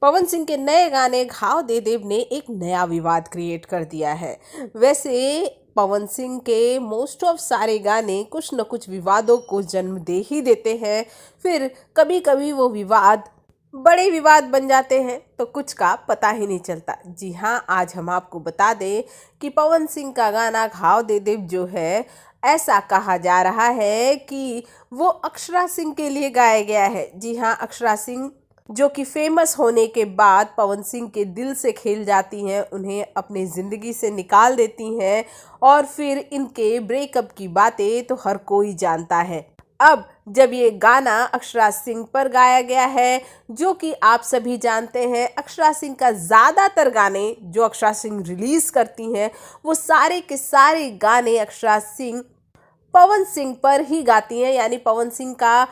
पवन सिंह के नए गाने घाव दे देव ने एक नया विवाद क्रिएट कर दिया है। वैसे पवन सिंह के मोस्ट ऑफ सारे गाने कुछ न कुछ विवादों को जन्म दे ही देते हैं। फिर कभी कभी वो विवाद बड़े विवाद बन जाते हैं तो कुछ का पता ही नहीं चलता। जी हाँ, आज हम आपको बता दें कि पवन सिंह का गाना घाव दे देव जो है, ऐसा कहा जा रहा है कि वो अक्षरा सिंह के लिए गाया गया है। जी हाँ, अक्षरा सिंह जो कि फेमस होने के बाद पवन सिंह के दिल से खेल जाती हैं, उन्हें अपनी ज़िंदगी से निकाल देती हैं और फिर इनके ब्रेकअप की बातें तो हर कोई जानता है। अब जब ये गाना अक्षरा सिंह पर गाया गया है, जो कि आप सभी जानते हैं, अक्षरा सिंह का ज़्यादातर गाने जो अक्षरा सिंह रिलीज़ करती हैं वो सारे के सारे गाने अक्षरा सिंह पवन सिंह पर ही गाती हैं। यानी पवन सिंह का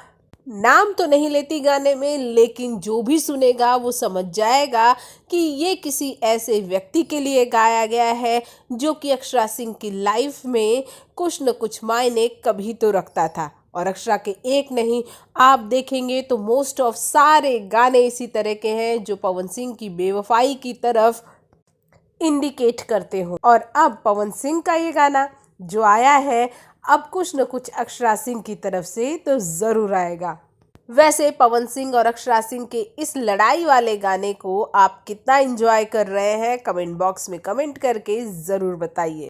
नाम तो नहीं लेती गाने में, लेकिन जो भी सुनेगा वो समझ जाएगा कि ये किसी ऐसे व्यक्ति के लिए गाया गया है जो कि अक्षरा सिंह की लाइफ में कुछ न कुछ मायने कभी तो रखता था। और अक्षरा के एक नहीं, आप देखेंगे तो मोस्ट ऑफ सारे गाने इसी तरह के हैं जो पवन सिंह की बेवफाई की तरफ इंडिकेट करते हो। और अब पवन सिंह का ये गाना जो आया है, अब कुछ न कुछ अक्षरा सिंह की तरफ से तो ज़रूर आएगा। वैसे पवन सिंह और अक्षरा सिंह के इस लड़ाई वाले गाने को आप कितना एंजॉय कर रहे हैं, कमेंट बॉक्स में कमेंट करके ज़रूर बताइए।